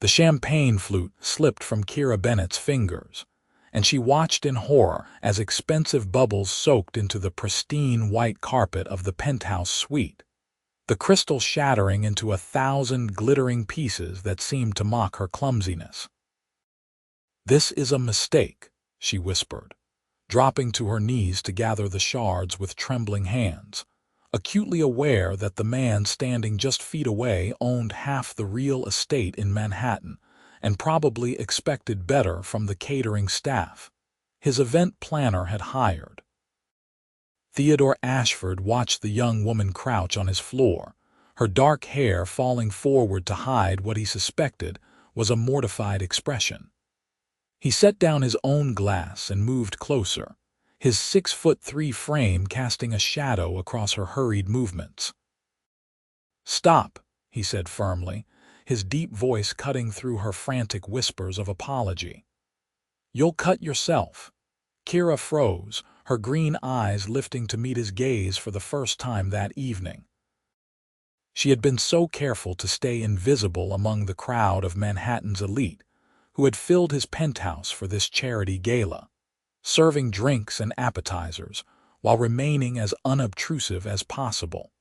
The champagne flute slipped from Kira Bennett's fingers, and she watched in horror as expensive bubbles soaked into the pristine white carpet of the penthouse suite, the crystal shattering into 1,000 glittering pieces that seemed to mock her clumsiness. "This is a mistake," she whispered, dropping to her knees to gather the shards with trembling hands, acutely aware that the man standing just feet away owned half the real estate in Manhattan and probably expected better from the catering staff his event planner had hired. Theodore Ashford watched the young woman crouch on his floor, her dark hair falling forward to hide what he suspected was a mortified expression. He set down his own glass and moved closer, his 6'3" frame casting a shadow across her hurried movements. "Stop," he said firmly, his deep voice cutting through her frantic whispers of apology. "You'll cut yourself." Kira froze, her green eyes lifting to meet his gaze for the first time that evening. She had been so careful to stay invisible among the crowd of Manhattan's elite, who had filled his penthouse for this charity gala, serving drinks and appetizers while remaining as unobtrusive as possible.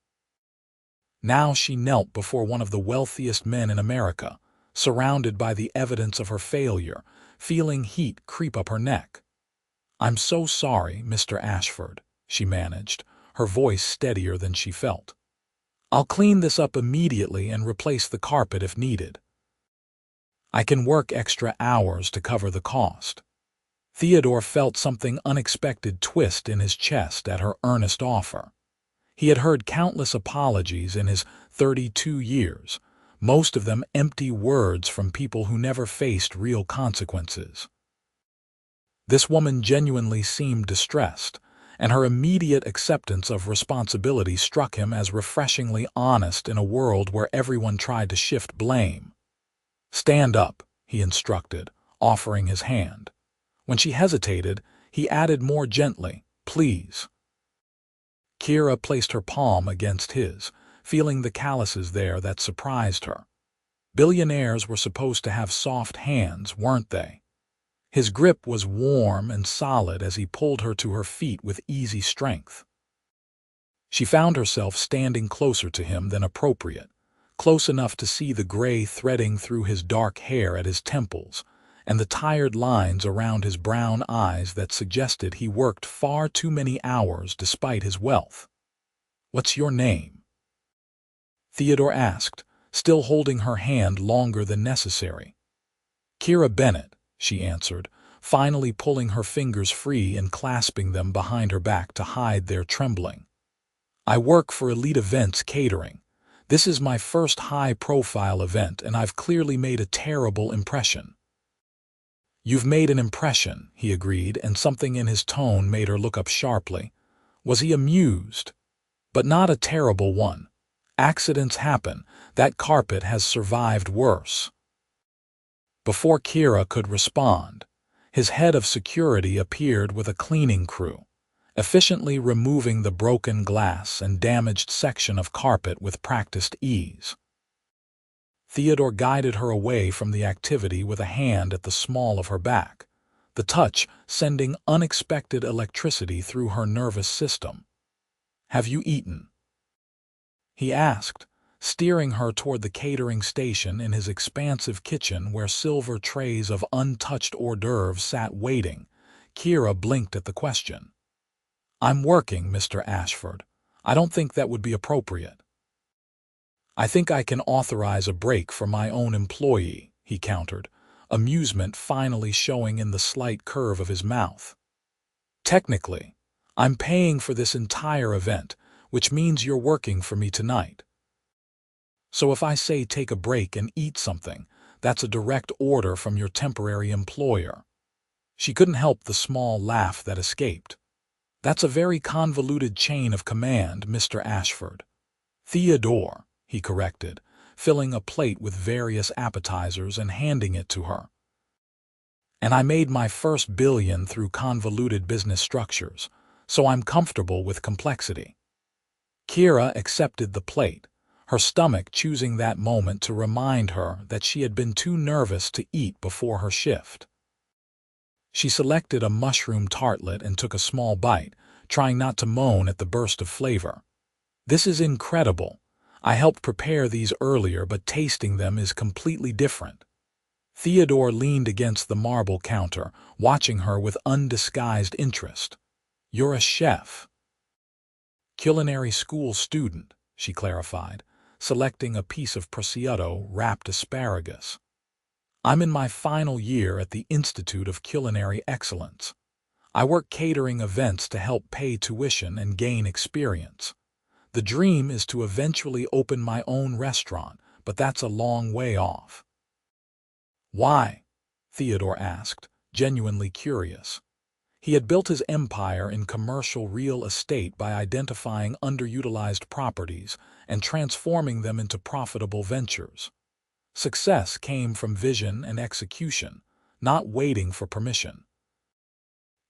Now she knelt before one of the wealthiest men in America, surrounded by the evidence of her failure, feeling heat creep up her neck. "I'm so sorry, Mr. Ashford," she managed, her voice steadier than she felt. "I'll clean this up immediately and replace the carpet if needed. I can work extra hours to cover the cost." Theodore felt something unexpected twist in his chest at her earnest offer. He had heard countless apologies in his 32 years, most of them empty words from people who never faced real consequences. This woman genuinely seemed distressed, and her immediate acceptance of responsibility struck him as refreshingly honest in a world where everyone tried to shift blame. "Stand up," he instructed, offering his hand. When she hesitated, he added more gently, "Please." Kira placed her palm against his, feeling the calluses there that surprised her. Billionaires were supposed to have soft hands, weren't they? His grip was warm and solid as he pulled her to her feet with easy strength. She found herself standing closer to him than appropriate, close enough to see the gray threading through his dark hair at his temples, and the tired lines around his brown eyes that suggested he worked far too many hours despite his wealth. "What's your name?" Theodore asked, still holding her hand longer than necessary. "Kira Bennett," she answered, finally pulling her fingers free and clasping them behind her back to hide their trembling. "I work for Elite Events Catering. This is my first high-profile event, and I've clearly made a terrible impression." "You've made an impression," he agreed, and something in his tone made her look up sharply. Was he amused? But not a terrible one. Accidents happen. That carpet has survived worse. Before Kira could respond, his head of security appeared with a cleaning crew, efficiently removing the broken glass and damaged section of carpet with practiced ease. Theodore guided her away from the activity with a hand at the small of her back, the touch sending unexpected electricity through her nervous system. "Have you eaten?" he asked, steering her toward the catering station in his expansive kitchen where silver trays of untouched hors d'oeuvres sat waiting. Kira blinked at the question. "I'm working, Mr. Ashford. I don't think that would be appropriate." "I think I can authorize a break for my own employee," he countered, amusement finally showing in the slight curve of his mouth. "Technically, I'm paying for this entire event, which means you're working for me tonight. So if I say take a break and eat something, that's a direct order from your temporary employer." She couldn't help the small laugh that escaped. "That's a very convoluted chain of command, Mr. Ashford." "Theodore," he corrected, filling a plate with various appetizers and handing it to her. "And I made my first billion through convoluted business structures, so I'm comfortable with complexity." Kira accepted the plate, her stomach choosing that moment to remind her that she had been too nervous to eat before her shift. She selected a mushroom tartlet and took a small bite, trying not to moan at the burst of flavor. "This is incredible. I helped prepare these earlier, but tasting them is completely different." Theodore leaned against the marble counter, watching her with undisguised interest. "You're a chef." "Culinary school student," she clarified, selecting a piece of prosciutto-wrapped asparagus. "I'm in my final year at the Institute of Culinary Excellence. I work catering events to help pay tuition and gain experience. The dream is to eventually open my own restaurant, but that's a long way off." "Why?" Theodore asked, genuinely curious. He had built his empire in commercial real estate by identifying underutilized properties and transforming them into profitable ventures. Success came from vision and execution, not waiting for permission.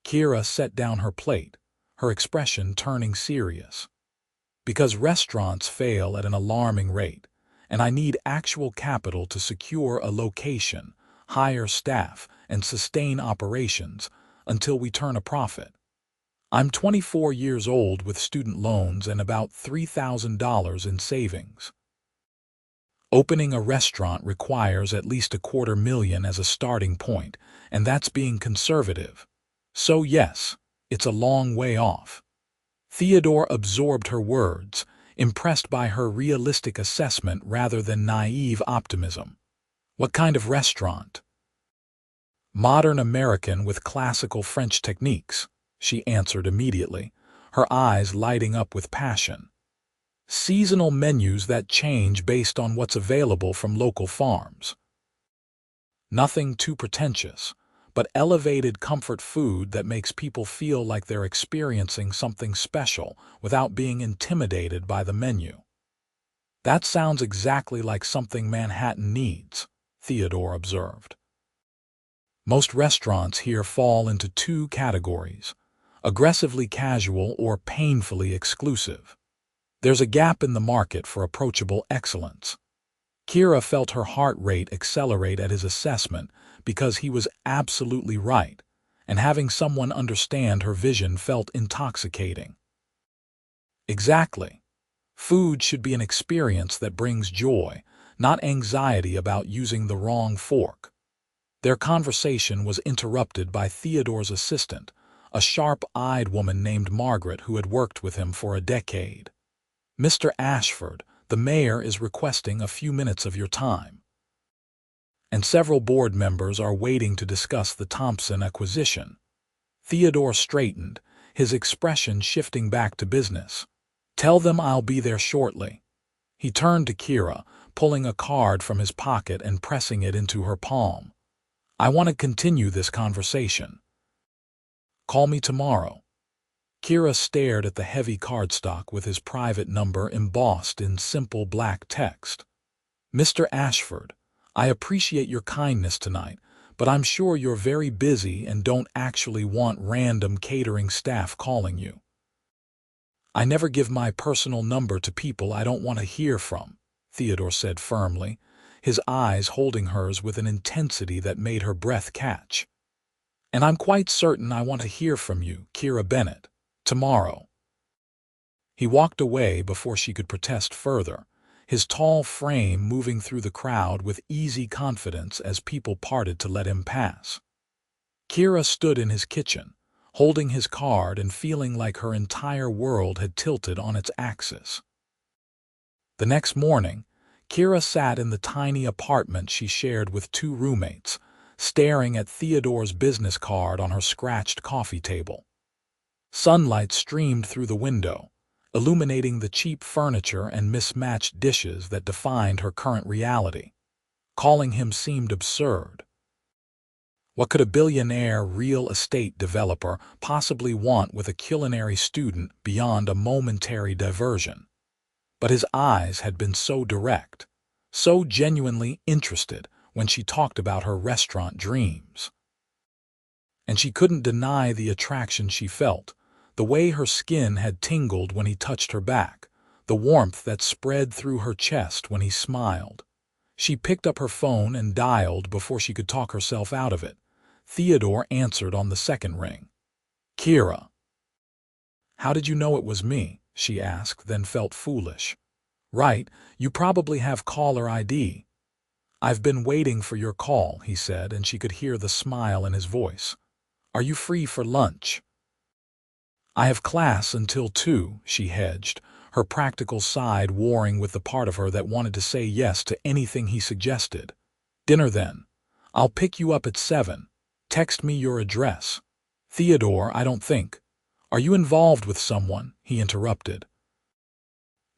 Kira set down her plate, her expression turning serious. "Because restaurants fail at an alarming rate, and I need actual capital to secure a location, hire staff, and sustain operations until we turn a profit. I'm 24 years old with student loans and about $3,000 in savings. Opening a restaurant requires at least $250,000 as a starting point, and that's being conservative. So yes, it's a long way off." Theodore absorbed her words, impressed by her realistic assessment rather than naive optimism. "What kind of restaurant?" "Modern American with classical French techniques," she answered immediately, her eyes lighting up with passion. "Seasonal menus that change based on what's available from local farms. Nothing too pretentious, but elevated comfort food that makes people feel like they're experiencing something special without being intimidated by the menu." "That sounds exactly like something Manhattan needs," Theodore observed. "Most restaurants here fall into two categories: aggressively casual or painfully exclusive. There's a gap in the market for approachable excellence." Kira felt her heart rate accelerate at his assessment because he was absolutely right, and having someone understand her vision felt intoxicating. "Exactly. Food should be an experience that brings joy, not anxiety about using the wrong fork." Their conversation was interrupted by Theodore's assistant, a sharp-eyed woman named Margaret who had worked with him for a decade. "Mr. Ashford, the mayor is requesting a few minutes of your time. And several board members are waiting to discuss the Thompson acquisition." Theodore straightened, his expression shifting back to business. "Tell them I'll be there shortly." He turned to Kira, pulling a card from his pocket and pressing it into her palm. "I want to continue this conversation. Call me tomorrow." Kira stared at the heavy cardstock with his private number embossed in simple black text. "Mr. Ashford, I appreciate your kindness tonight, but I'm sure you're very busy and don't actually want random catering staff calling you." "I never give my personal number to people I don't want to hear from," Theodore said firmly, his eyes holding hers with an intensity that made her breath catch. "And I'm quite certain I want to hear from you, Kira Bennett, tomorrow." He walked away before she could protest further, his tall frame moving through the crowd with easy confidence as people parted to let him pass. Kira stood in his kitchen, holding his card and feeling like her entire world had tilted on its axis. The next morning, Kira sat in the tiny apartment she shared with two roommates, staring at Theodore's business card on her scratched coffee table. Sunlight streamed through the window, illuminating the cheap furniture and mismatched dishes that defined her current reality. Calling him seemed absurd. What could a billionaire real estate developer possibly want with a culinary student beyond a momentary diversion? But his eyes had been so direct, so genuinely interested when she talked about her restaurant dreams. And she couldn't deny the attraction she felt, the way her skin had tingled when he touched her back, the the warmth that spread through her chest when he smiled. She picked up her phone and dialed before she could talk herself out of it. Theodore answered on the second ring. "Kira." "How did you know it was me?" she asked, then felt foolish. "Right, you probably have caller ID." "I've been waiting for your call," he said, and she could hear the smile in his voice. "Are you free for lunch?" "I have class until 2, she hedged, her practical side warring with the part of her that wanted to say yes to anything he suggested. "Dinner then. I'll pick you up at 7. Text me your address." "Theodore, I don't think." "Are you involved with someone?" he interrupted.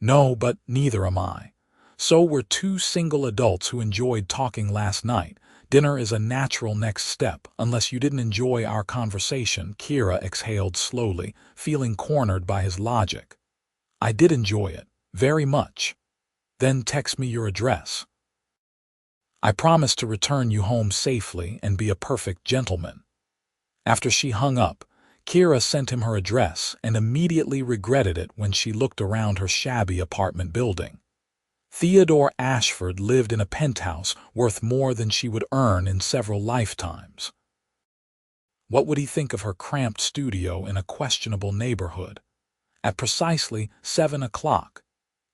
"No, but neither am I. So we're two single adults who enjoyed talking last night. Dinner is a natural next step, unless you didn't enjoy our conversation." Kira exhaled slowly, feeling cornered by his logic. "I did enjoy it, very much." "Then text me your address." "I promise to return you home safely and be a perfect gentleman." After she hung up, Kira sent him her address and immediately regretted it when she looked around her shabby apartment building. Theodore Ashford lived in a penthouse worth more than she would earn in several lifetimes. What would he think of her cramped studio in a questionable neighborhood? At precisely 7 o'clock,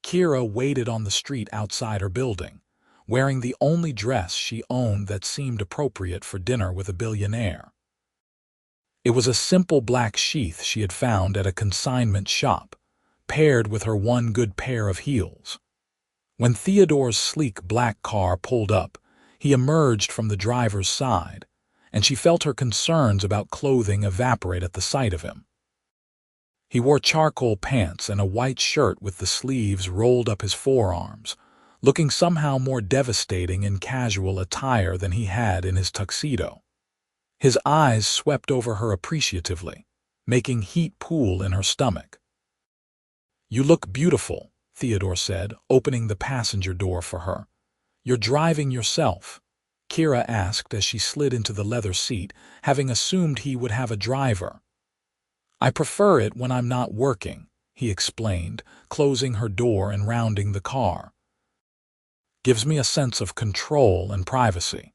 Kira waited on the street outside her building, wearing the only dress she owned that seemed appropriate for dinner with a billionaire. It was a simple black sheath she had found at a consignment shop, paired with her one good pair of heels. When Theodore's sleek black car pulled up, he emerged from the driver's side, and she felt her concerns about clothing evaporate at the sight of him. He wore charcoal pants and a white shirt with the sleeves rolled up his forearms, looking somehow more devastating in casual attire than he had in his tuxedo. His eyes swept over her appreciatively, making heat pool in her stomach. "You look beautiful," Theodore said, opening the passenger door for her. "You're driving yourself?" Kira asked as she slid into the leather seat, having assumed he would have a driver. "I prefer it when I'm not working," he explained, closing her door and rounding the car. "Gives me a sense of control and privacy."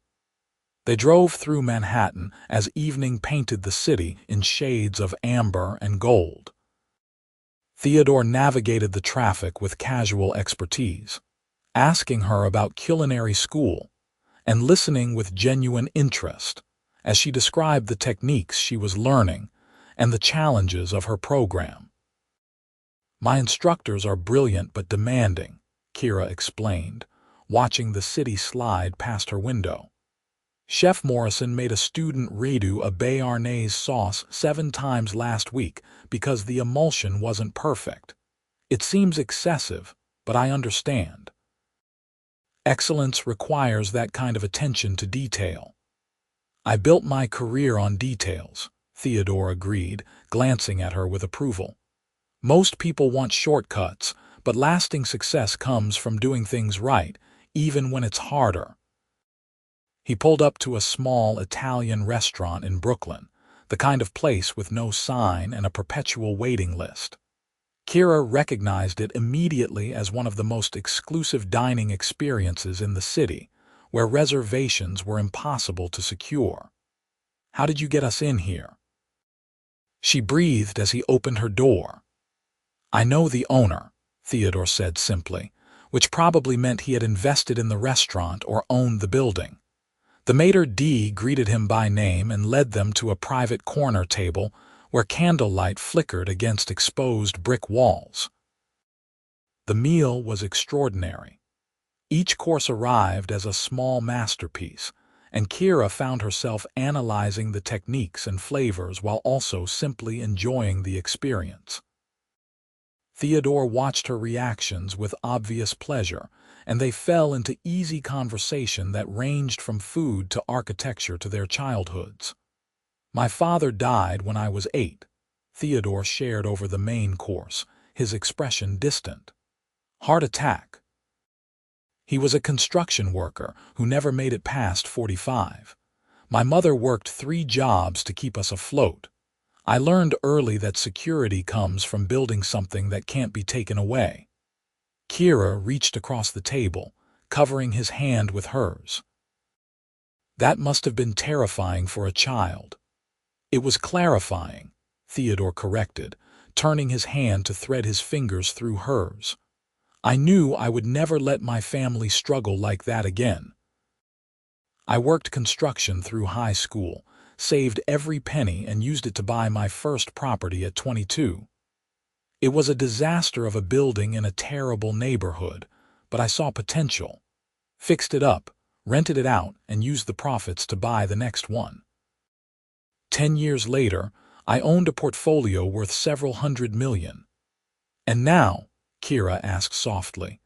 They drove through Manhattan as evening painted the city in shades of amber and gold. Theodore navigated the traffic with casual expertise, asking her about culinary school and listening with genuine interest as she described the techniques she was learning and the challenges of her program. "My instructors are brilliant but demanding," Kira explained, watching the city slide past her window. "Chef Morrison made a student redo a béarnaise sauce 7 times last week because the emulsion wasn't perfect. It seems excessive, but I understand. Excellence requires that kind of attention to detail." "I built my career on details," Theodore agreed, glancing at her with approval. "Most people want shortcuts, but lasting success comes from doing things right, even when it's harder." He pulled up to a small Italian restaurant in Brooklyn, the kind of place with no sign and a perpetual waiting list. Kira recognized it immediately as one of the most exclusive dining experiences in the city, where reservations were impossible to secure. "How did you get us in here?" she breathed as he opened her door. "I know the owner," Theodore said simply, which probably meant he had invested in the restaurant or owned the building. The maitre d' greeted him by name and led them to a private corner table where candlelight flickered against exposed brick walls. The meal was extraordinary. Each course arrived as a small masterpiece, and Kira found herself analyzing the techniques and flavors while also simply enjoying the experience. Theodore watched her reactions with obvious pleasure, and they fell into easy conversation that ranged from food to architecture to their childhoods. "My father died when I was 8, Theodore shared over the main course, his expression distant. "Heart attack. He was a construction worker who never made it past 45. My mother worked 3 jobs to keep us afloat. I learned early that security comes from building something that can't be taken away." Kira reached across the table, covering his hand with hers. That must have been terrifying for a child. It was clarifying, Theodore corrected, turning his hand to thread his fingers through hers. I knew I would never let my family struggle like that again. I worked construction through high school, saved every penny and used it to buy my first property at 22. It was a disaster of a building in a terrible neighborhood, but I saw potential. Fixed it up, rented it out, and used the profits to buy the next one. 10 years later, I owned a portfolio worth several $100 million. And now, Kira asked softly,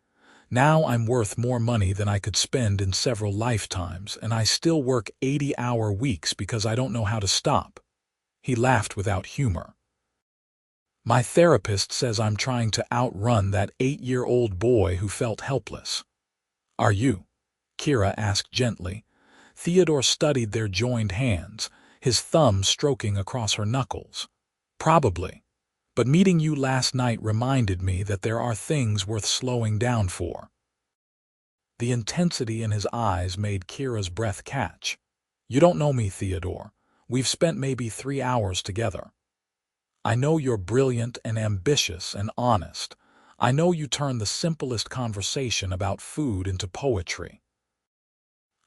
now I'm worth more money than I could spend in several lifetimes, and I still work 80-hour weeks because I don't know how to stop. He laughed without humor. My therapist says I'm trying to outrun that 8-year-old boy who felt helpless. Are you? Kira asked gently. Theodore studied their joined hands, his thumb stroking across her knuckles. Probably. But meeting you last night reminded me that there are things worth slowing down for. The intensity in his eyes made Kira's breath catch. You don't know me, Theodore. We've spent maybe 3 hours together. I know you're brilliant and ambitious and honest. I know you turn the simplest conversation about food into poetry.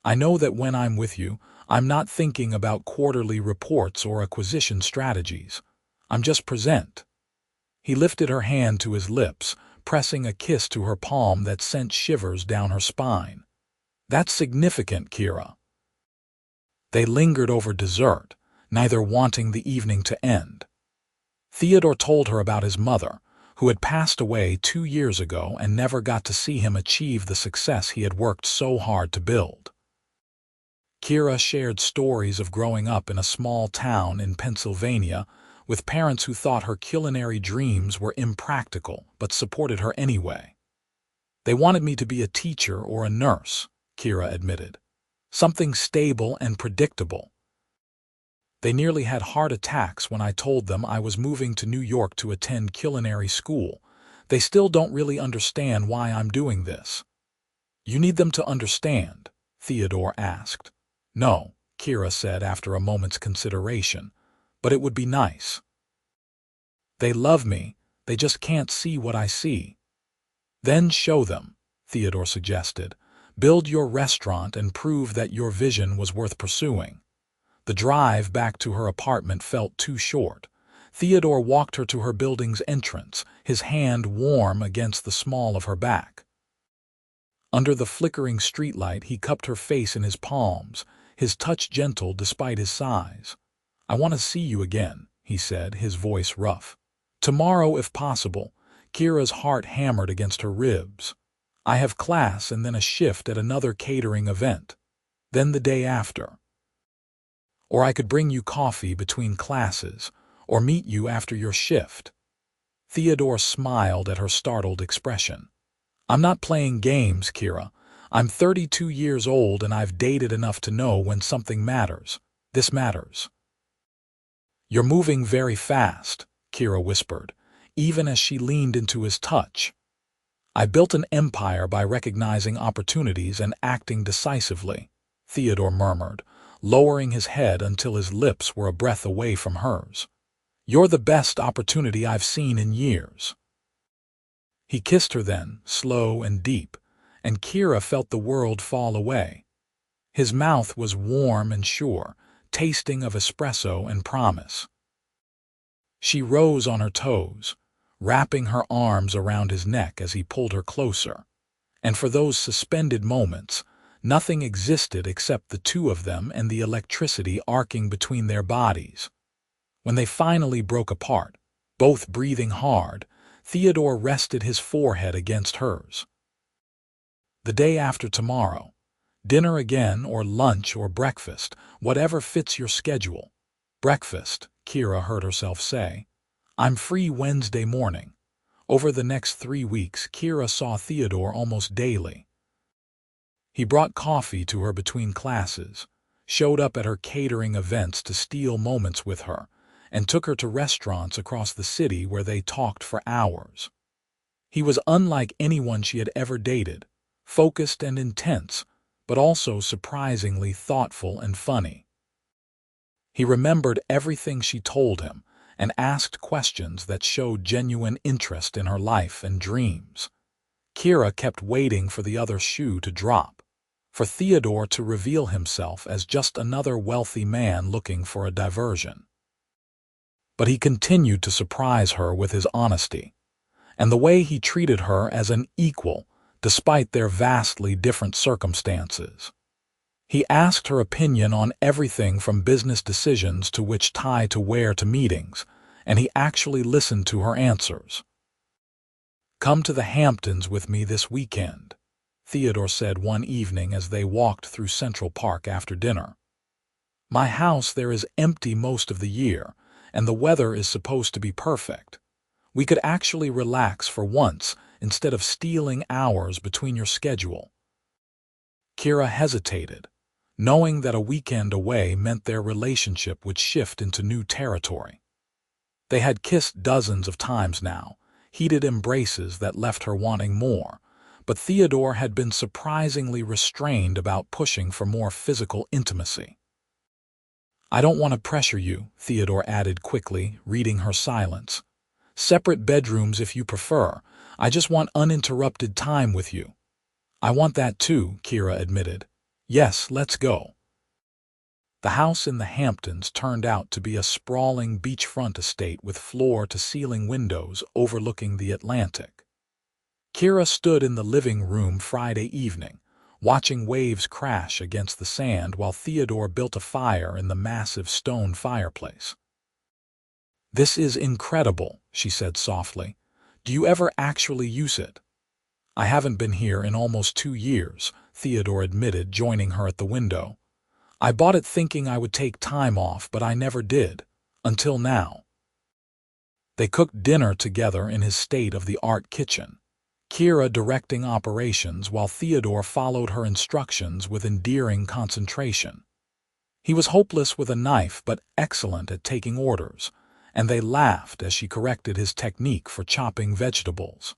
I know that when I'm with you, I'm not thinking about quarterly reports or acquisition strategies. I'm just present. He lifted her hand to his lips, pressing a kiss to her palm that sent shivers down her spine. That's significant, Kira. They lingered over dessert, neither wanting the evening to end. Theodore told her about his mother, who had passed away 2 years ago and never got to see him achieve the success he had worked so hard to build. Kira shared stories of growing up in a small town in Pennsylvania with parents who thought her culinary dreams were impractical but supported her anyway. They wanted me to be a teacher or a nurse, Kira admitted. Something stable and predictable. They nearly had heart attacks when I told them I was moving to New York to attend culinary school. They still don't really understand why I'm doing this. You need them to understand, Theodore asked. No, Kira said after a moment's consideration, but it would be nice. They love me, they just can't see what I see. Then show them, Theodore suggested. Build your restaurant and prove that your vision was worth pursuing. The drive back to her apartment felt too short. Theodore walked her to her building's entrance, his hand warm against the small of her back. Under the flickering streetlight, he cupped her face in his palms, his touch gentle despite his size. I want to see you again, he said, his voice rough. Tomorrow, if possible. Kira's heart hammered against her ribs. I have class and then a shift at another catering event. Then the day after. Or I could bring you coffee between classes, or meet you after your shift. Theodore smiled at her startled expression. I'm not playing games, Kira. I'm 32 years old and I've dated enough to know when something matters. This matters. You're moving very fast, Kira whispered, even as she leaned into his touch. I built an empire by recognizing opportunities and acting decisively, Theodore murmured, lowering his head until his lips were a breath away from hers. You're the best opportunity I've seen in years. He kissed her then, slow and deep, and Kira felt the world fall away. His mouth was warm and sure, tasting of espresso and promise. She rose on her toes, wrapping her arms around his neck as he pulled her closer. And for those suspended moments, nothing existed except the two of them and the electricity arcing between their bodies. When they finally broke apart, both breathing hard, Theodore rested his forehead against hers. The day after tomorrow. Dinner again, or lunch or breakfast, whatever fits your schedule. Breakfast, Kira heard herself say. I'm free Wednesday morning. Over the next 3 weeks, Kira saw Theodore almost daily. He brought coffee to her between classes, showed up at her catering events to steal moments with her, and took her to restaurants across the city where they talked for hours. He was unlike anyone she had ever dated, focused and intense, but also surprisingly thoughtful and funny. He remembered everything she told him and asked questions that showed genuine interest in her life and dreams. Kira kept waiting for the other shoe to drop, for Theodore to reveal himself as just another wealthy man looking for a diversion. But he continued to surprise her with his honesty, and the way he treated her as an equal despite their vastly different circumstances. He asked her opinion on everything from business decisions to which tie to wear to meetings, and he actually listened to her answers. "Come to the Hamptons with me this weekend," Theodore said one evening as they walked through Central Park after dinner. "My house there is empty most of the year, and the weather is supposed to be perfect. We could actually relax for once instead of stealing hours between your schedule." Kira hesitated, knowing that a weekend away meant their relationship would shift into new territory. They had kissed dozens of times now, heated embraces that left her wanting more, but Theodore had been surprisingly restrained about pushing for more physical intimacy. "I don't want to pressure you," Theodore added quickly, reading her silence. "Separate bedrooms if you prefer. I just want uninterrupted time with you." "I want that too," Kira admitted. "Yes, let's go." The house in the Hamptons turned out to be a sprawling beachfront estate with floor-to-ceiling windows overlooking the Atlantic. Kira stood in the living room Friday evening, watching waves crash against the sand while Theodore built a fire in the massive stone fireplace. "This is incredible," she said softly. "Do you ever actually use it?" "I haven't been here in almost 2 years," Theodore admitted, joining her at the window. "I bought it thinking I would take time off, but I never did. Until now." They cooked dinner together in his state-of-the-art kitchen, Kira directing operations while Theodore followed her instructions with endearing concentration. He was hopeless with a knife but excellent at taking orders, and they laughed as she corrected his technique for chopping vegetables.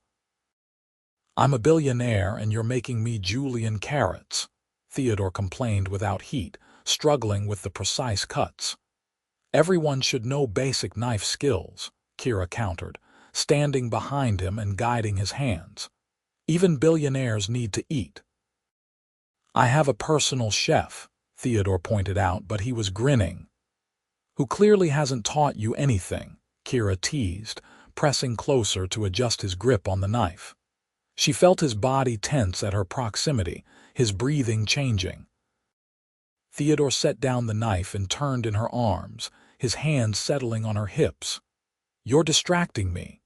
"I'm a billionaire and you're making me julienne carrots," Theodore complained without heat, struggling with the precise cuts. "Everyone should know basic knife skills," Kira countered, standing behind him and guiding his hands. "Even billionaires need to eat." "I have a personal chef," Theodore pointed out, but he was grinning. "Who clearly hasn't taught you anything," Kira teased, pressing closer to adjust his grip on the knife. She felt his body tense at her proximity, his breathing changing. Theodore set down the knife and turned in her arms, his hands settling on her hips. "You're distracting me."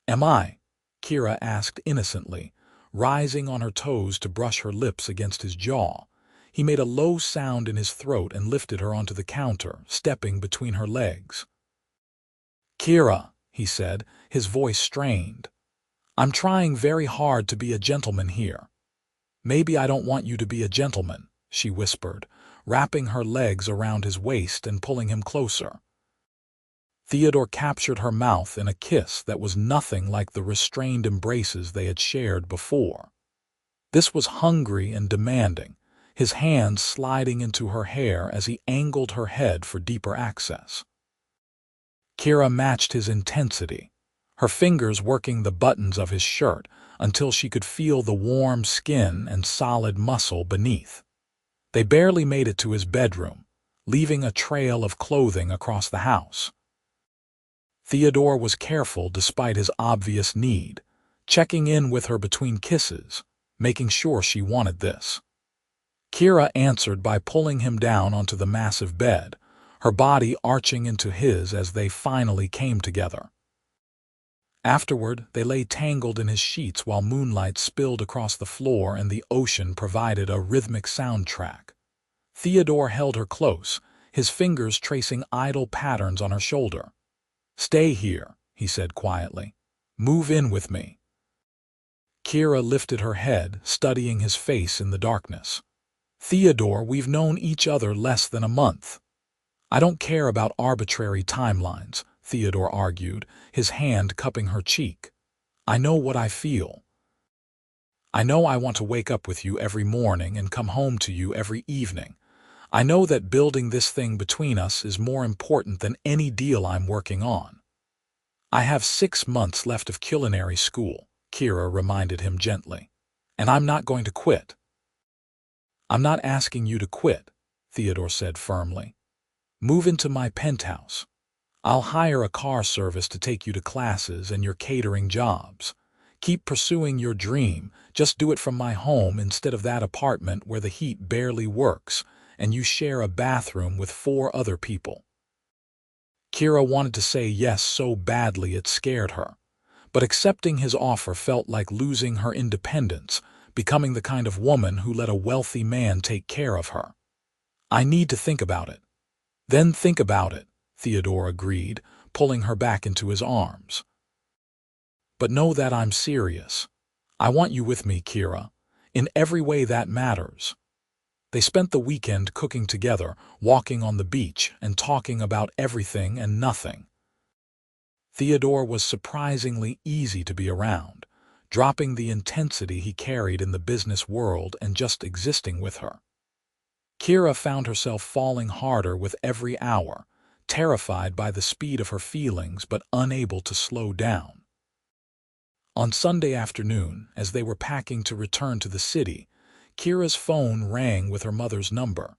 "Am I?" Kira asked innocently, rising on her toes to brush her lips against his jaw. He made a low sound in his throat and lifted her onto the counter, stepping between her legs. "Kira," he said, his voice strained. "I'm trying very hard to be a gentleman here." "Maybe I don't want you to be a gentleman," she whispered, wrapping her legs around his waist and pulling him closer. Theodore captured her mouth in a kiss that was nothing like the restrained embraces they had shared before. This was hungry and demanding, his hands sliding into her hair as he angled her head for deeper access. Kira matched his intensity, her fingers working the buttons of his shirt until she could feel the warm skin and solid muscle beneath. They barely made it to his bedroom, leaving a trail of clothing across the house. Theodore was careful despite his obvious need, checking in with her between kisses, making sure she wanted this. Kira answered by pulling him down onto the massive bed, her body arching into his as they finally came together. Afterward, they lay tangled in his sheets while moonlight spilled across the floor and the ocean provided a rhythmic soundtrack. Theodore held her close, his fingers tracing idle patterns on her shoulder. "Stay here," he said quietly. "Move in with me." Kira lifted her head, studying his face in the darkness. "Theodore, we've known each other less than a month." "I don't care about arbitrary timelines," Theodore argued, his hand cupping her cheek. I know what I feel. I know I want to wake up with you every morning and come home to you every evening. I know that building this thing between us is more important than any deal I'm working on. I have 6 months left of culinary school, Kira reminded him gently. And I'm not going to quit. I'm not asking you to quit, Theodore said firmly. Move into my penthouse. I'll hire a car service to take you to classes and your catering jobs. Keep pursuing your dream, just do it from my home instead of that apartment where the heat barely works and you share a bathroom with 4 other people. Kira wanted to say yes so badly it scared her, but accepting his offer felt like losing her independence, becoming the kind of woman who let a wealthy man take care of her. I need to think about it. Then think about it, Theodore agreed, pulling her back into his arms. But know that I'm serious. I want you with me, Kira, in every way that matters. They spent the weekend cooking together, walking on the beach, and talking about everything and nothing. Theodore was surprisingly easy to be around, dropping the intensity he carried in the business world and just existing with her. Kira found herself falling harder with every hour, terrified by the speed of her feelings but unable to slow down. On Sunday afternoon, as they were packing to return to the city, Kira's phone rang with her mother's number.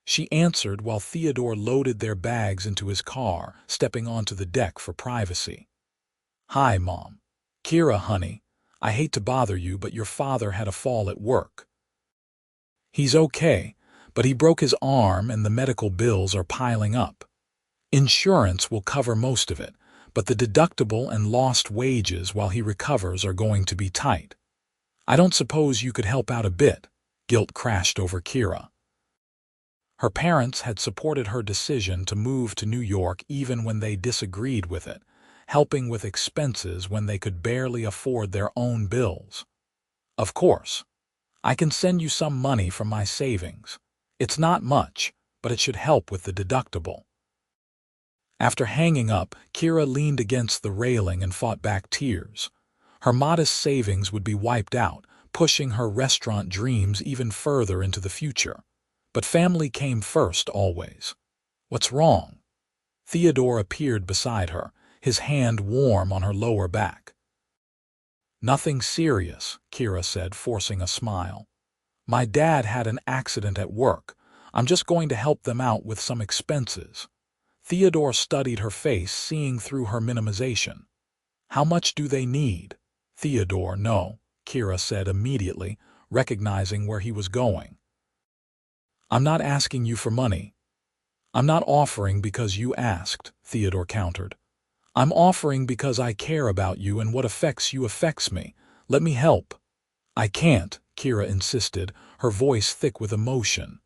She answered while Theodore loaded their bags into his car, stepping onto the deck for privacy. Hi, Mom. Kira, honey. I hate to bother you, but your father had a fall at work. He's okay, but he broke his arm and the medical bills are piling up. Insurance will cover most of it, but the deductible and lost wages while he recovers are going to be tight. I don't suppose you could help out a bit. Guilt crashed over Kira. Her parents had supported her decision to move to New York even when they disagreed with it, helping with expenses when they could barely afford their own bills. Of course, I can send you some money from my savings. It's not much, but it should help with the deductible. After hanging up, Kira leaned against the railing and fought back tears. Her modest savings would be wiped out, pushing her restaurant dreams even further into the future. But family came first always. What's wrong? Theodore appeared beside her, his hand warm on her lower back. Nothing serious, Kira said, forcing a smile. My dad had an accident at work. I'm just going to help them out with some expenses. Theodore studied her face, seeing through her minimization. How much do they need? Theodore, no, Kira said immediately, recognizing where he was going. I'm not asking you for money. I'm not offering because you asked, Theodore countered. I'm offering because I care about you and what affects you affects me. Let me help. I can't, Kira insisted, her voice thick with emotion.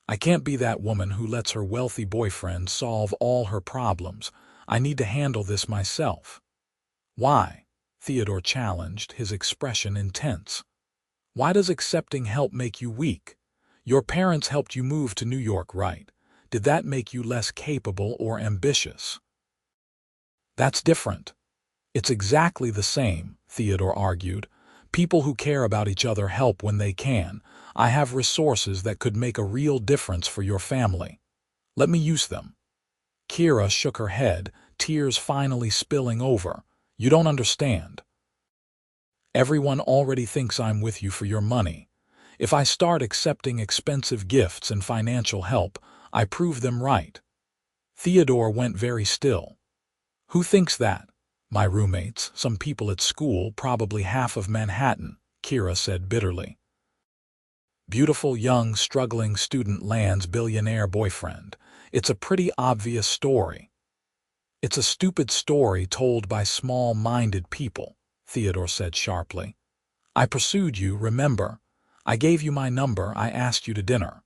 I can't be that woman who lets her wealthy boyfriend solve all her problems. I need to handle this myself. Why? Theodore challenged, his expression intense. Why does accepting help make you weak? Your parents helped you move to New York, right? Did that make you less capable or ambitious? That's different. It's exactly the same, Theodore argued. People who care about each other help when they can. I have resources that could make a real difference for your family. Let me use them. Kira shook her head, tears finally spilling over. You don't understand. Everyone already thinks I'm with you for your money. If I start accepting expensive gifts and financial help, I prove them right. Theodore went very still. Who thinks that? My roommates, some people at school, probably half of Manhattan, Kira said bitterly. Beautiful young struggling student lands billionaire boyfriend. It's a pretty obvious story. It's a stupid story told by small-minded people, Theodore said sharply. I pursued you, remember? I gave you my number, I asked you to dinner.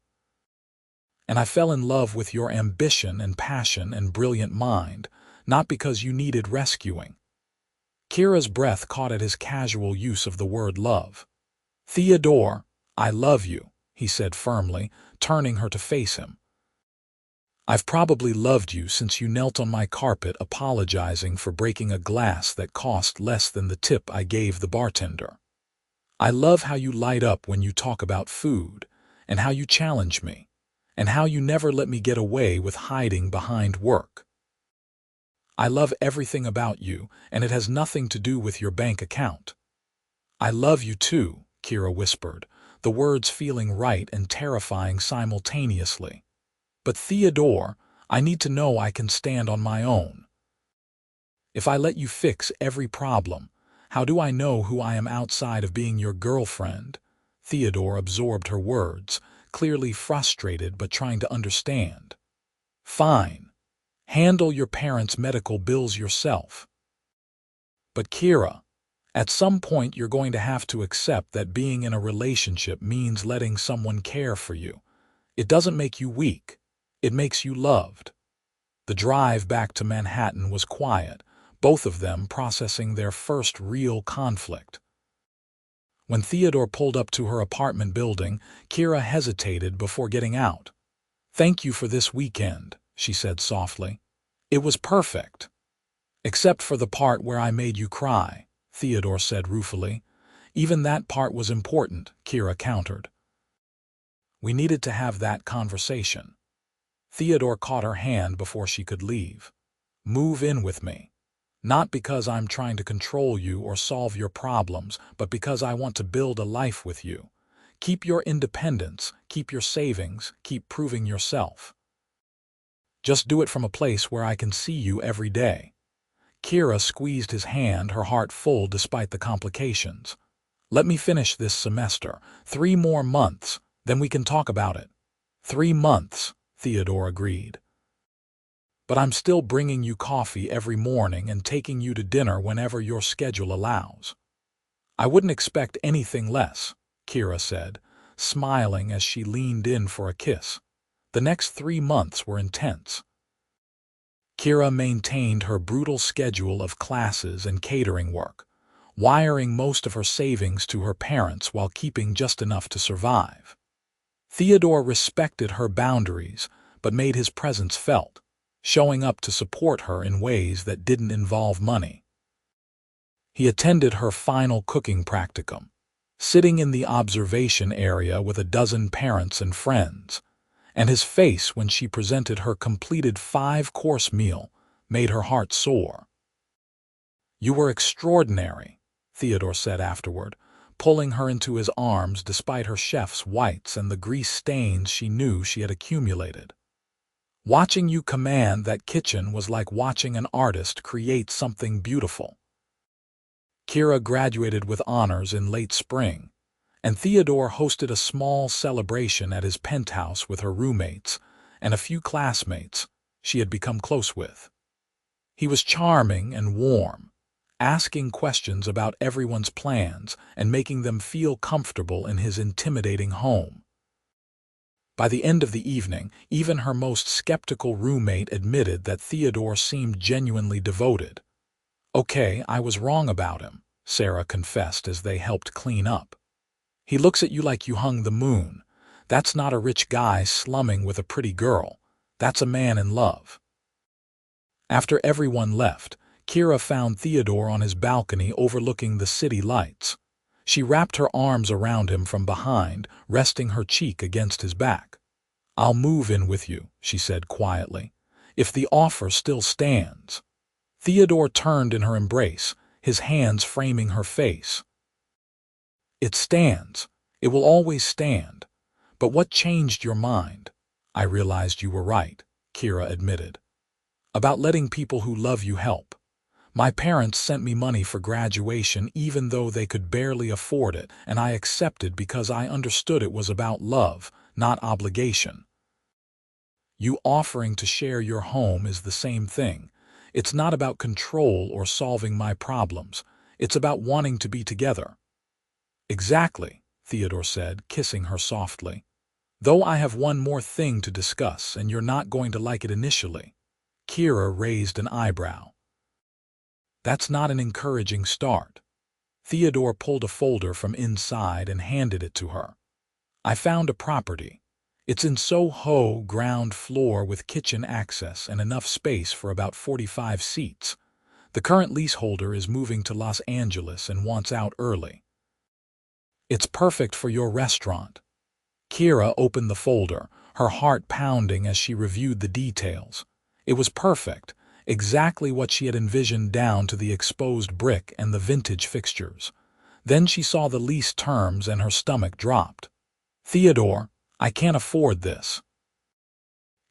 And I fell in love with your ambition and passion and brilliant mind, not because you needed rescuing. Kira's breath caught at his casual use of the word love. Theodore, I love you, he said firmly, turning her to face him. I've probably loved you since you knelt on my carpet apologizing for breaking a glass that cost less than the tip I gave the bartender. I love how you light up when you talk about food, and how you challenge me, and how you never let me get away with hiding behind work. I love everything about you, and it has nothing to do with your bank account. I love you too, Kira whispered, the words feeling right and terrifying simultaneously. But Theodore, I need to know I can stand on my own. If I let you fix every problem, how do I know who I am outside of being your girlfriend? Theodore absorbed her words, clearly frustrated but trying to understand. Fine. Handle your parents' medical bills yourself. But Kira, at some point you're going to have to accept that being in a relationship means letting someone care for you. It doesn't make you weak. It makes you loved. The drive back to Manhattan was quiet, both of them processing their first real conflict. When Theodore pulled up to her apartment building, Kira hesitated before getting out. "Thank you for this weekend," she said softly. "It was perfect." "Except for the part where I made you cry," Theodore said ruefully. "Even that part was important," Kira countered. "We needed to have that conversation." Theodore caught her hand before she could leave. "Move in with me. Not because I'm trying to control you or solve your problems, but because I want to build a life with you. Keep your independence, keep your savings, keep proving yourself. Just do it from a place where I can see you every day." Kira squeezed his hand, her heart full despite the complications. "Let me finish this semester. 3 more months, then we can talk about it." 3 months, Theodore agreed. "But I'm still bringing you coffee every morning and taking you to dinner whenever your schedule allows." "I wouldn't expect anything less," Kira said, smiling as she leaned in for a kiss. The next 3 months were intense. Kira maintained her brutal schedule of classes and catering work, wiring most of her savings to her parents while keeping just enough to survive. Theodore respected her boundaries, but made his presence felt, showing up to support her in ways that didn't involve money. He attended her final cooking practicum, sitting in the observation area with a dozen parents and friends, and his face when she presented her completed 5-course meal made her heart soar. "You were extraordinary," Theodore said afterward, pulling her into his arms despite her chef's whites and the grease stains she knew she had accumulated. "Watching you command that kitchen was like watching an artist create something beautiful." Kira graduated with honors in late spring, and Theodore hosted a small celebration at his penthouse with her roommates and a few classmates she had become close with. He was charming and warm, asking questions about everyone's plans and making them feel comfortable in his intimidating home. By the end of the evening, even her most skeptical roommate admitted that Theodore seemed genuinely devoted. "Okay, I was wrong about him," Sarah confessed as they helped clean up. "He looks at you like you hung the moon. That's not a rich guy slumming with a pretty girl. That's a man in love." After everyone left, Kira found Theodore on his balcony overlooking the city lights. She wrapped her arms around him from behind, resting her cheek against his back. "I'll move in with you," she said quietly, "if the offer still stands." Theodore turned in her embrace, his hands framing her face. "It stands. It will always stand. But what changed your mind?" "I realized you were right," Kira admitted. "About letting people who love you help. My parents sent me money for graduation even though they could barely afford it, and I accepted because I understood it was about love, not obligation. You offering to share your home is the same thing. It's not about control or solving my problems. It's about wanting to be together." "Exactly," Theodore said, kissing her softly. "Though I have one more thing to discuss, and you're not going to like it initially." Kira raised an eyebrow. "That's not an encouraging start." Theodore pulled a folder from inside and handed it to her. "I found a property. It's in Soho, ground floor with kitchen access and enough space for about 45 seats. The current leaseholder is moving to Los Angeles and wants out early. It's perfect for your restaurant. Kira opened the folder, her heart pounding as she reviewed the details. It was perfect, exactly what she had envisioned down to the exposed brick and the vintage fixtures. Then she saw the lease terms and her stomach dropped. Theodore, I can't afford this.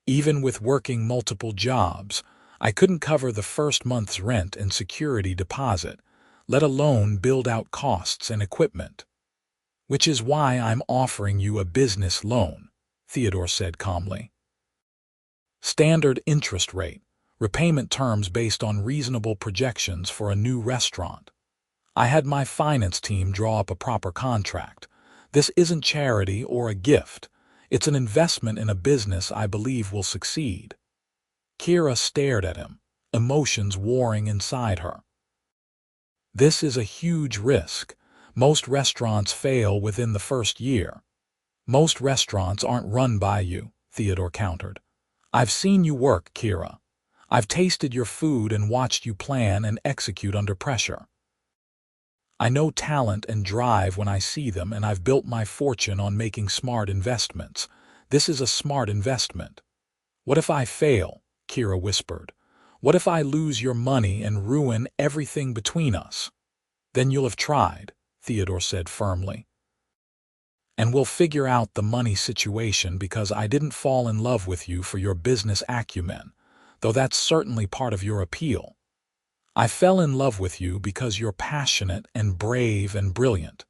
Even with working multiple jobs, I couldn't cover the first month's rent and security deposit, let alone build out costs and equipment. Which is why I'm offering you a business loan, Theodore said calmly. Standard interest rate, repayment terms based on reasonable projections for a new restaurant. I had my finance team draw up a proper contract. This isn't charity or a gift. It's an investment in a business I believe will succeed. Kira stared at him, emotions warring inside her. This is a huge risk. Most restaurants fail within the first year. Most restaurants aren't run by you, Theodore countered. I've seen you work, Kira. I've tasted your food and watched you plan and execute under pressure. I know talent and drive when I see them, and I've built my fortune on making smart investments. This is a smart investment. What if I fail? Kira whispered. What if I lose your money and ruin everything between us? Then you'll have tried, Theodore said firmly. And we'll figure out the money situation, because I didn't fall in love with you for your business acumen, though that's certainly part of your appeal. I fell in love with you because you're passionate and brave and brilliant.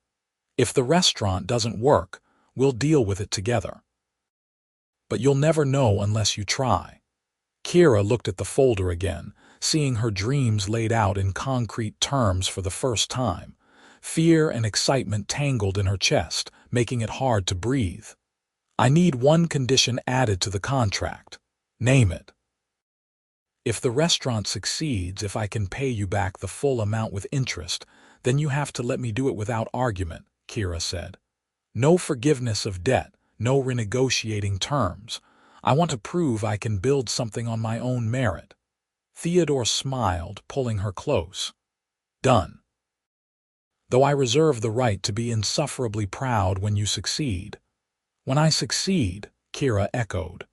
If the restaurant doesn't work, we'll deal with it together. But you'll never know unless you try. Kira looked at the folder again, seeing her dreams laid out in concrete terms for the first time. Fear and excitement tangled in her chest, making it hard to breathe. I need one condition added to the contract. Name it. If the restaurant succeeds, if I can pay you back the full amount with interest, then you have to let me do it without argument, Kira said. No forgiveness of debt, no renegotiating terms. I want to prove I can build something on my own merit. Theodore smiled, pulling her close. Done. Though I reserve the right to be insufferably proud when you succeed. When I succeed, Kira echoed.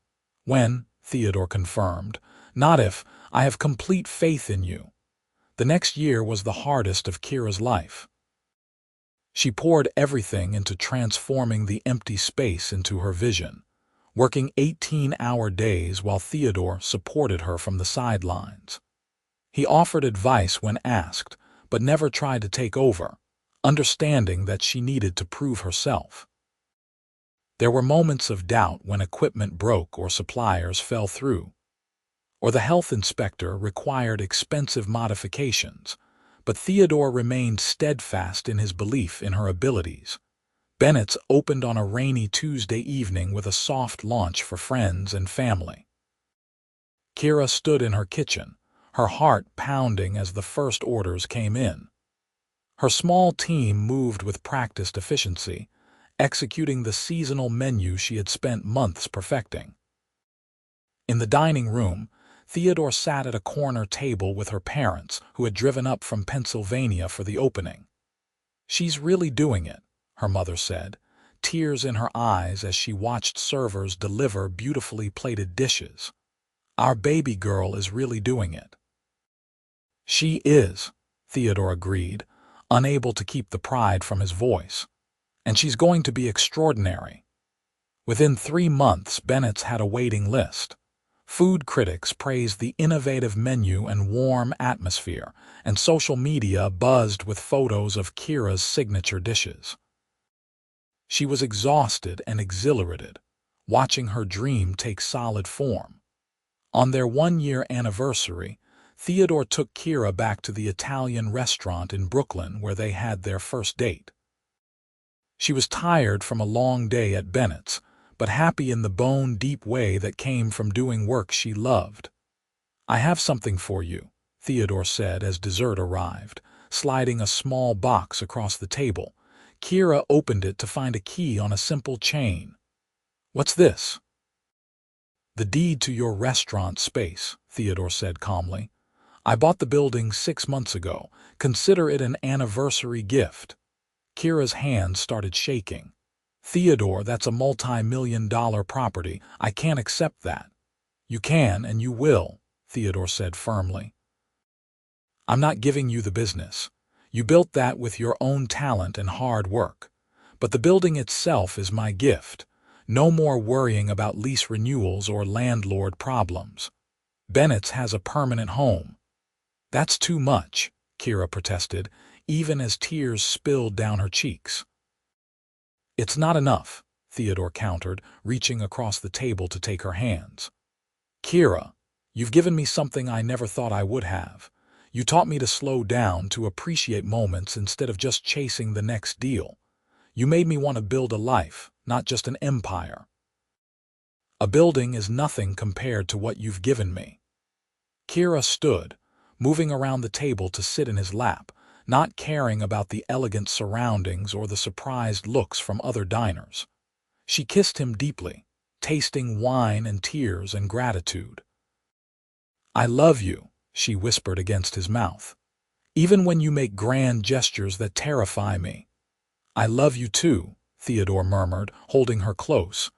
When, Theodore confirmed. Not if. I have complete faith in you. The next year was the hardest of Kira's life. She poured everything into transforming the empty space into her vision, working 18-hour days while Theodore supported her from the sidelines. He offered advice when asked, but never tried to take over, understanding that she needed to prove herself. There were moments of doubt when equipment broke or suppliers fell through, or the health inspector required expensive modifications, but Theodore remained steadfast in his belief in her abilities. Bennett's opened on a rainy Tuesday evening with a soft launch for friends and family. Kira stood in her kitchen, her heart pounding as the first orders came in. Her small team moved with practiced efficiency, executing the seasonal menu she had spent months perfecting. In the dining room, Theodore sat at a corner table with her parents, who had driven up from Pennsylvania for the opening. She's really doing it, her mother said, tears in her eyes as she watched servers deliver beautifully plated dishes. Our baby girl is really doing it. She is, Theodore agreed, unable to keep the pride from his voice. And she's going to be extraordinary. Within 3 months, Bennett's had a waiting list. Food critics praised the innovative menu and warm atmosphere, and social media buzzed with photos of Kira's signature dishes. She was exhausted and exhilarated, watching her dream take solid form. On their 1-year anniversary, Theodore took Kira back to the Italian restaurant in Brooklyn where they had their first date. She was tired from a long day at Bennett's, but happy in the bone-deep way that came from doing work she loved. I have something for you, Theodore said as dessert arrived, sliding a small box across the table. Kira opened it to find a key on a simple chain. What's this? The deed to your restaurant space, Theodore said calmly. I bought the building 6 months ago. Consider it an anniversary gift. Kira's hands started shaking. Theodore, that's a multi-million-dollar property. I can't accept that. You can and you will, Theodore said firmly. I'm not giving you the business. You built that with your own talent and hard work. But the building itself is my gift. No more worrying about lease renewals or landlord problems. Bennett's has a permanent home. That's too much, Kira protested, even as tears spilled down her cheeks. It's not enough, Theodore countered, reaching across the table to take her hands. Kira, you've given me something I never thought I would have. You taught me to slow down, to appreciate moments instead of just chasing the next deal. You made me want to build a life, not just an empire. A building is nothing compared to what you've given me. Kira stood, moving around the table to sit in his lap, not caring about the elegant surroundings or the surprised looks from other diners. She kissed him deeply, tasting wine and tears and gratitude. I love you, she whispered against his mouth. Even when you make grand gestures that terrify me. I love you too, Theodore murmured, holding her close.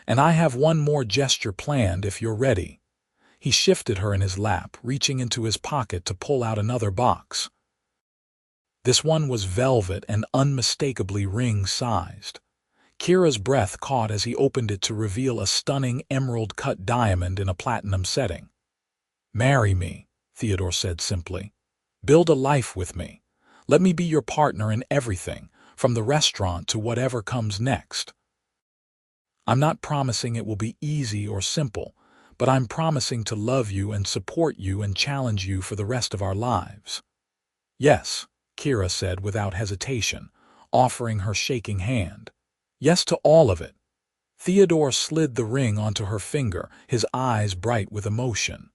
And I have one more gesture planned if you're ready. He shifted her in his lap, reaching into his pocket to pull out another box. This one was velvet and unmistakably ring-sized. Kira's breath caught as he opened it to reveal a stunning emerald-cut diamond in a platinum setting. Marry me, Theodore said simply. Build a life with me. Let me be your partner in everything, from the restaurant to whatever comes next. I'm not promising it will be easy or simple, but I'm promising to love you and support you and challenge you for the rest of our lives. Yes, Kira said without hesitation, offering her shaking hand. Yes to all of it. Theodore slid the ring onto her finger, his eyes bright with emotion.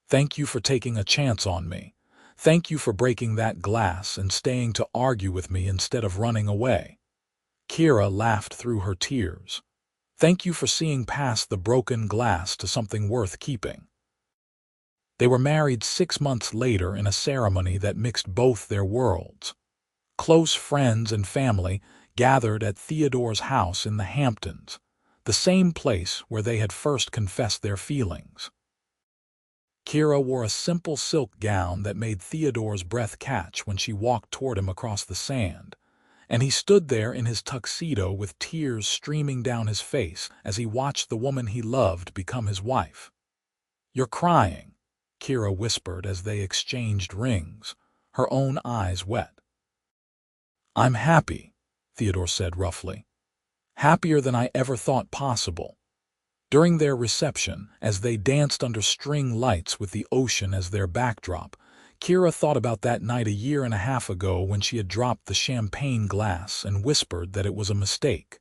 Thank you for taking a chance on me. Thank you for breaking that glass and staying to argue with me instead of running away. Kira laughed through her tears. Thank you for seeing past the broken glass to something worth keeping. They were married 6 months later in a ceremony that mixed both their worlds. Close friends and family gathered at Theodore's house in the Hamptons, the same place where they had first confessed their feelings. Kira wore a simple silk gown that made Theodore's breath catch when she walked toward him across the sand, and he stood there in his tuxedo with tears streaming down his face as he watched the woman he loved become his wife. You're crying, Kira whispered as they exchanged rings, her own eyes wet. I'm happy, Theodore said roughly. Happier than I ever thought possible. During their reception, as they danced under string lights with the ocean as their backdrop, Kira thought about that night a year and a half ago when she had dropped the champagne glass and whispered that it was a mistake.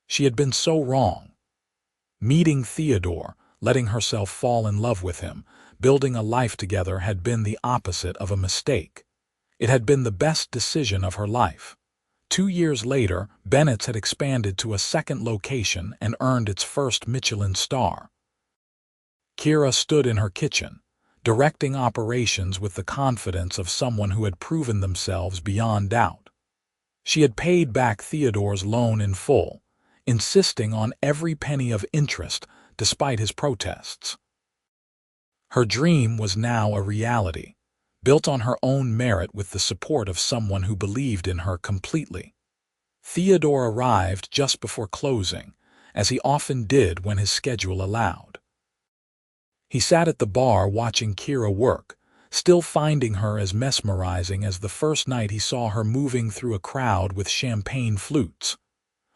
She had been so wrong. Meeting Theodore, letting herself fall in love with him, building a life together had been the opposite of a mistake. It had been the best decision of her life. 2 years later, Bennett's had expanded to a second location and earned its first Michelin star. Kira stood in her kitchen, directing operations with the confidence of someone who had proven themselves beyond doubt. She had paid back Theodore's loan in full, insisting on every penny of interest despite his protests. Her dream was now a reality, built on her own merit with the support of someone who believed in her completely. Theodore arrived just before closing, as he often did when his schedule allowed. He sat at the bar watching Kira work, still finding her as mesmerizing as the first night he saw her moving through a crowd with champagne flutes.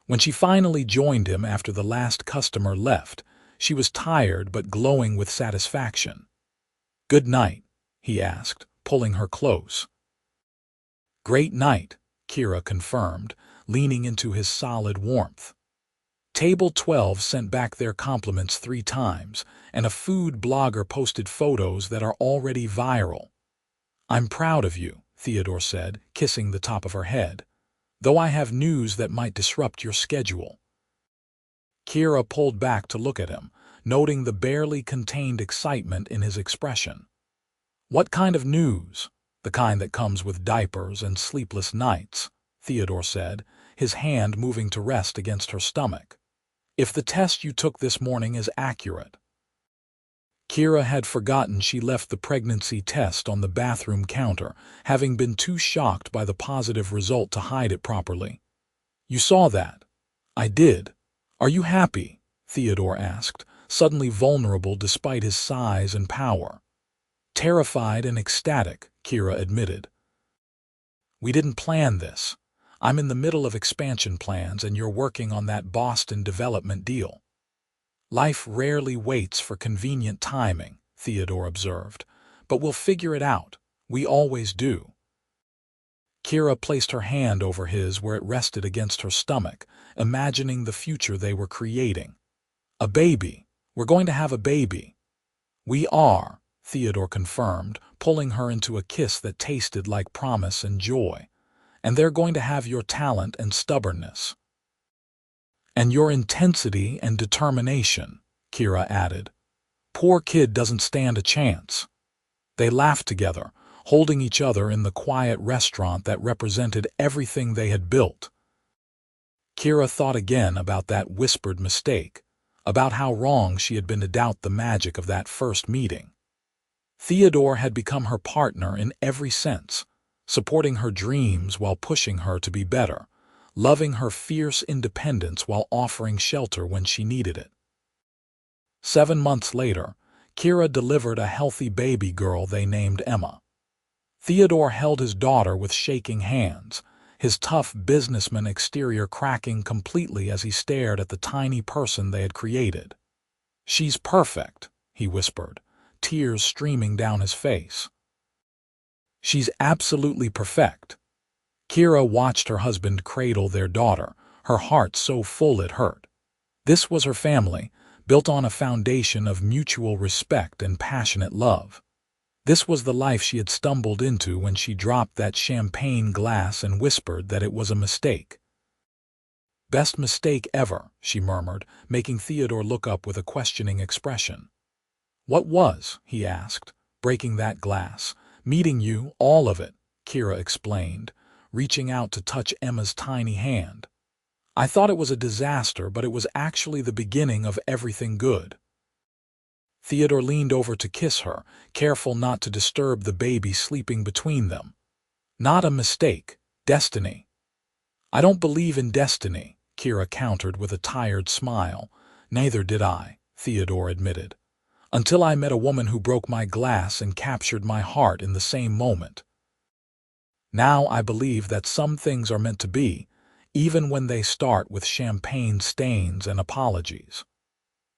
When she finally joined him after the last customer left, she was tired but glowing with satisfaction. Good night, he asked, pulling her close. Great night, Kira confirmed, leaning into his solid warmth. Table 12 sent back their compliments 3 times, and a food blogger posted photos that are already viral. I'm proud of you, Theodore said, kissing the top of her head, though I have news that might disrupt your schedule. Kira pulled back to look at him, noting the barely contained excitement in his expression. "What kind of news?" "The kind that comes with diapers and sleepless nights," Theodore said, his hand moving to rest against her stomach. "If the test you took this morning is accurate." Kira had forgotten she left the pregnancy test on the bathroom counter, having been too shocked by the positive result to hide it properly. "You saw that?" "I did. Are you happy?" Theodore asked, suddenly vulnerable despite his size and power. "Terrified and ecstatic," Kira admitted. "We didn't plan this. I'm in the middle of expansion plans and you're working on that Boston development deal." "Life rarely waits for convenient timing," Theodore observed, "but we'll figure it out. We always do." Kira placed her hand over his where it rested against her stomach, imagining the future they were creating. "A baby. We're going to have a baby." "We are," Theodore confirmed, pulling her into a kiss that tasted like promise and joy. "And they're going to have your talent and stubbornness." "And your intensity and determination," Kira added. "Poor kid doesn't stand a chance." They laughed together, holding each other in the quiet restaurant that represented everything they had built. Kira thought again about that whispered mistake, about how wrong she had been to doubt the magic of that first meeting. Theodore had become her partner in every sense, supporting her dreams while pushing her to be better, loving her fierce independence while offering shelter when she needed it. 7 months later, Kira delivered a healthy baby girl they named Emma. Theodore held his daughter with shaking hands, his tough businessman exterior cracking completely as he stared at the tiny person they had created. "She's perfect," he whispered, tears streaming down his face. "She's absolutely perfect." Kira watched her husband cradle their daughter, her heart so full it hurt. This was her family, built on a foundation of mutual respect and passionate love. This was the life she had stumbled into when she dropped that champagne glass and whispered that it was a mistake. "Best mistake ever," she murmured, making Theodore look up with a questioning expression. "What was?" he asked, breaking that glass. "Meeting you, all of it," Kira explained, reaching out to touch Emma's tiny hand. "I thought it was a disaster, but it was actually the beginning of everything good." Theodore leaned over to kiss her, careful not to disturb the baby sleeping between them. "Not a mistake. Destiny." "I don't believe in destiny," Kira countered with a tired smile. "Neither did I," Theodore admitted, "until I met a woman who broke my glass and captured my heart in the same moment. Now I believe that some things are meant to be, even when they start with champagne stains and apologies."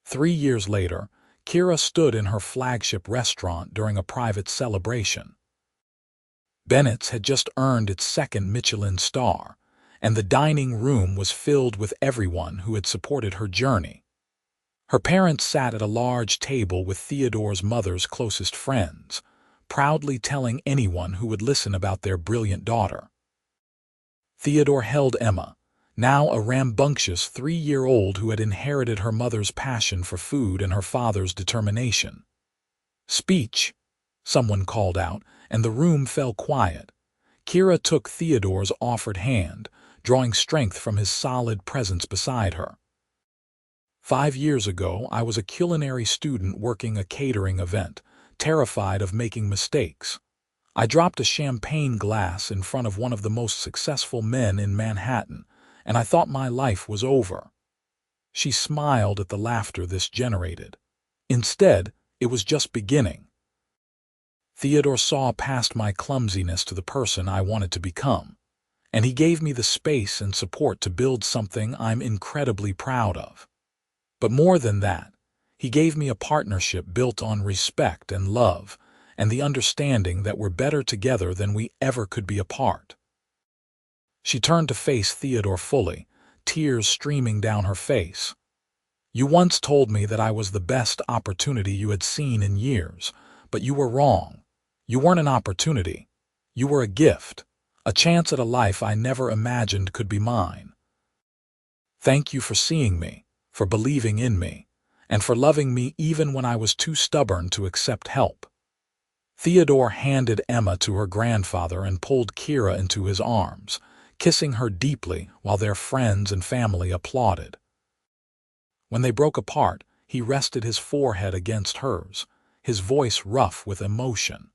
3 years later, Kira stood in her flagship restaurant during a private celebration. Bennett's had just earned its second Michelin star, and the dining room was filled with everyone who had supported her journey. Her parents sat at a large table with Theodore's mother's closest friends, proudly telling anyone who would listen about their brilliant daughter. Theodore held Emma, now a rambunctious 3-year-old who had inherited her mother's passion for food and her father's determination. "Speech," someone called out, and the room fell quiet. Kira took Theodore's offered hand, drawing strength from his solid presence beside her. 5 years ago, I was a culinary student working a catering event, terrified of making mistakes. I dropped a champagne glass in front of one of the most successful men in Manhattan, and I thought my life was over." She smiled at the laughter this generated. "Instead, it was just beginning." Theodore saw past my clumsiness to the person I wanted to become, and he gave me the space and support to build something I'm incredibly proud of. But more than that, he gave me a partnership built on respect and love, and the understanding that we're better together than we ever could be apart. She turned to face Theodore fully, tears streaming down her face. "You once told me that I was the best opportunity you had seen in years, but you were wrong. You weren't an opportunity. You were a gift, a chance at a life I never imagined could be mine. Thank you for seeing me, for believing in me, and for loving me even when I was too stubborn to accept help. Theodore handed Emma to her grandfather and pulled Kira into his arms, kissing her deeply while their friends and family applauded. When they broke apart, he rested his forehead against hers, his voice rough with emotion.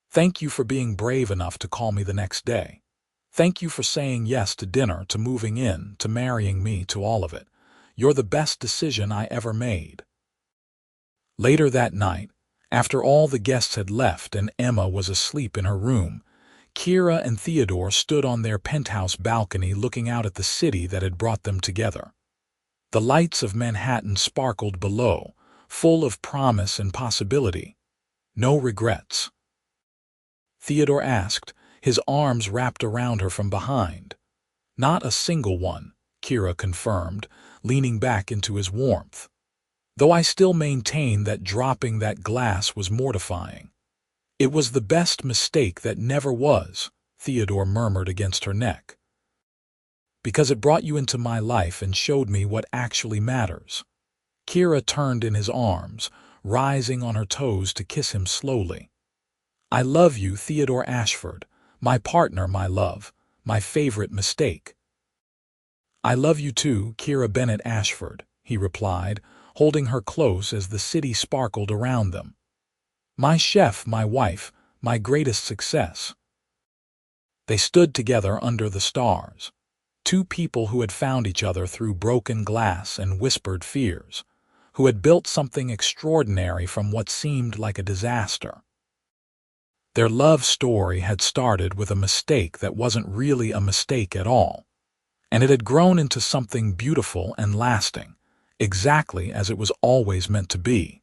"Thank you for being brave enough to call me the next day. Thank you for saying yes to dinner, to moving in, to marrying me, to all of it. You're the best decision I ever made." Later that night, after all the guests had left and Emma was asleep in her room, Kira and Theodore stood on their penthouse balcony looking out at the city that had brought them together. The lights of Manhattan sparkled below, full of promise and possibility. No regrets. Theodore asked, his arms wrapped around her from behind. "Not a single one," Kira confirmed, leaning back into his warmth. "Though I still maintain that dropping that glass was mortifying." "It was the best mistake that never was," Theodore murmured against her neck. "Because it brought you into my life and showed me what actually matters." Kira turned in his arms, rising on her toes to kiss him slowly. "I love you, Theodore Ashford, my partner, my love, my favorite mistake." "I love you too, Kira Bennett Ashford," he replied, holding her close as the city sparkled around them. "My chef, my wife, my greatest success." They stood together under the stars, two people who had found each other through broken glass and whispered fears, who had built something extraordinary from what seemed like a disaster. Their love story had started with a mistake that wasn't really a mistake at all, and it had grown into something beautiful and lasting, exactly as it was always meant to be.